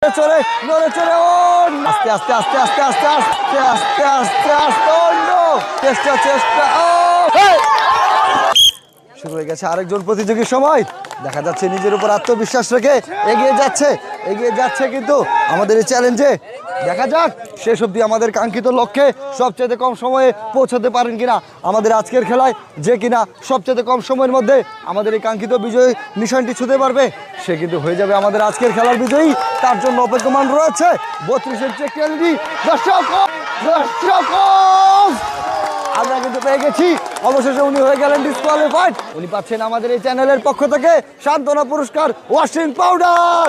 চলে নড়ে চলে ও আস্তে আস্তে আস্তে আস্তে আস্তে আস্তে আস্তে আস্তে আস্তে অন্য চেষ্টা চেষ্টা ও শুরু হয়ে গেছে আরেকজন প্রতিযোগীর সময়। দেখা যাচ্ছে নিজের উপর আত্মবিশ্বাস রেখে এগিয়ে যাচ্ছে কিন্তু আমাদের এই চ্যালেঞ্জে দেখা যাক শেষ অবধি আমাদের কাঙ্ক্ষিত লক্ষ্যে সবচেয়ে কম সময়ে পৌঁছাতে পারেন কিনা আমাদের আজকের খেলায় যে কিনা সবচেয়ে কম সময়ের মধ্যে আমাদের এই কাঙ্ক্ষিত বিজয়ী নিশানটি ছুঁতে পারবে সে কিন্তু হয়ে যাবে আমাদের আজকের খেলার বিজয়ী। তার জন্য অপেক্ষমান রয়েছে 32-এর চ্যালেঞ্জ। দর্শক আমরা কিন্তু পেয়ে গেছি অবশেষে উনি হয়ে গেলেন ডিসকোয়ালিফাইড। উনি পাচ্ছেন আমাদের এই চ্যানেলের পক্ষ থেকে সান্ত্বনা পুরস্কার ওয়াশিং পাউডার।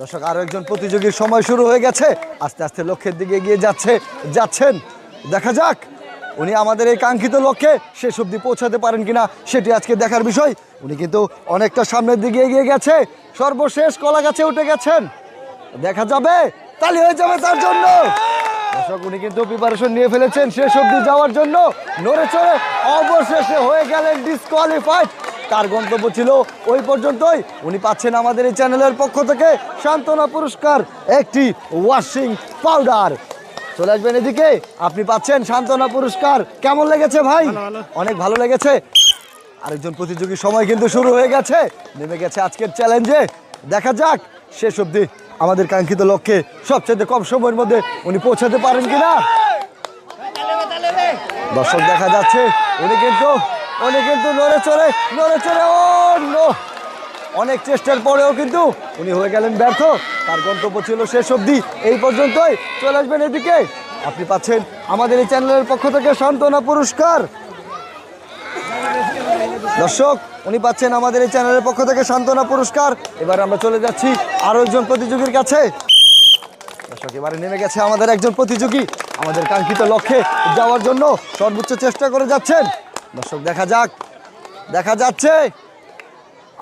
দর্শক আরো একজন প্রতিযোগীর সময় শুরু হয়ে গেছে, আস্তে আস্তে লক্ষ্যের দিকে এগিয়ে যাচ্ছেন। দেখা যাক উনি আমাদের এই কাঙ্ক্ষিত লক্ষ্যে শেষ অবধি পৌঁছাতে পারেন কিনা সেটি আজকে দেখার বিষয়। উনি কিন্তু অনেকটা সামনের দিকে এগিয়ে গেছে, সর্বশেষ কলা গাছে উঠে গেছেন। দেখা যাবে তালি হয়ে যাবে তার জন্য। দর্শক উনি কিন্তু প্রিপারেশন নিয়ে ফেলেছেন শেষ অবধি যাওয়ার জন্য। নড়ে চড়ে অবশেষে হয়ে গেলেন ডিসকোয়ালিফাইড। তার গন্তব্য ছিল ওই পর্যন্তই। উনি পাচ্ছেন আমাদের এই চ্যানেলের পক্ষ থেকে সান্ত্বনা পুরস্কার একটি ওয়াশিং পাউডার। চলে আসবেন এদিকে, আপনি পাচ্ছেন সান্ত্বনা পুরস্কার। কেমন লেগেছে ভাই? অনেক ভালো লেগেছে। আরেকজন প্রতিযোগীর সময় কিন্তু শুরু হয়ে গেছে, নেমে গেছে আজকের চ্যালেঞ্জে। দেখা যাক শেষ অবধি আমাদের কাঙ্ক্ষিত লক্ষ্যে সবচেয়ে কম সময়ের মধ্যে উনি পৌঁছাতে পারেন কিনা। দর্শক দেখা যাচ্ছে উনি কিন্তু নড়ে চড়ে অনেক চেষ্টার পরেও কিন্তু উনি হয়ে গেলেন ব্যর্থ। তার গন্তব্য ছিল শেষ অবধি এই পর্যন্তই। চলে আসবেন এদিকে, আপনি পাচ্ছেন আমাদের এই চ্যানেলের পক্ষ থেকে সান্ত্বনা পুরস্কার। দর্শক উনি পাচ্ছেন আমাদের এই চ্যানেলের পক্ষ থেকে সান্ত্বনা পুরস্কার। এবার আমরা চলে যাচ্ছি আরো একজন প্রতিযোগীর কাছে। দর্শক এবারে নেমে গেছে আমাদের একজন প্রতিযোগী আমাদের কাঙ্ক্ষিত লক্ষ্যে যাওয়ার জন্য সর্বোচ্চ চেষ্টা করে যাচ্ছেন। দর্শক দেখা যাচ্ছে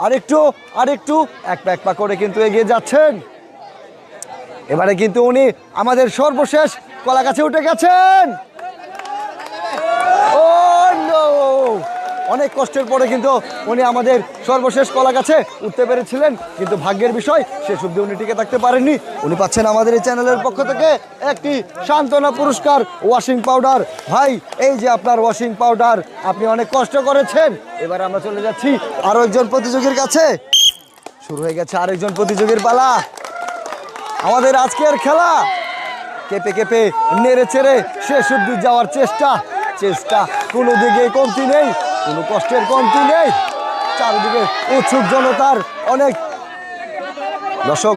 আরেকটু এক পা করে কিন্তু এগিয়ে যাচ্ছেন। এবারে কিন্তু উনি আমাদের সর্বশেষ কলা গাছে উঠে গেছেন। অনেক কষ্টের পরে কিন্তু উনি আমাদের সর্বশেষ কলা গাছে উঠতে পেরেছিলেন, কিন্তু ভাগ্যের বিষয় শেষ অবধি উনি টিকে থাকতে পারেননি। উনি পাচ্ছেন আমাদের এই চ্যানেলের পক্ষ থেকে একটি সান্ত্বনা পুরস্কার ওয়াশিং পাউডার। ভাই এই যে আপনার ওয়াশিং পাউডার, আপনি অনেক কষ্ট করেছেন। এবার আমরা চলে যাচ্ছি আরো একজন প্রতিযোগীর কাছে। শুরু হয়ে গেছে আরেকজন প্রতিযোগীর পালা। আমাদের আজকের খেলা কেঁপে নেড়ে চেড়ে শেষ অবধি যাওয়ার চেষ্টা কোনো দিকে কমতি নেই, কোনো কষ্টের কমতি নেই। চারিদিকে উৎসুক জনতার অনেক। দর্শক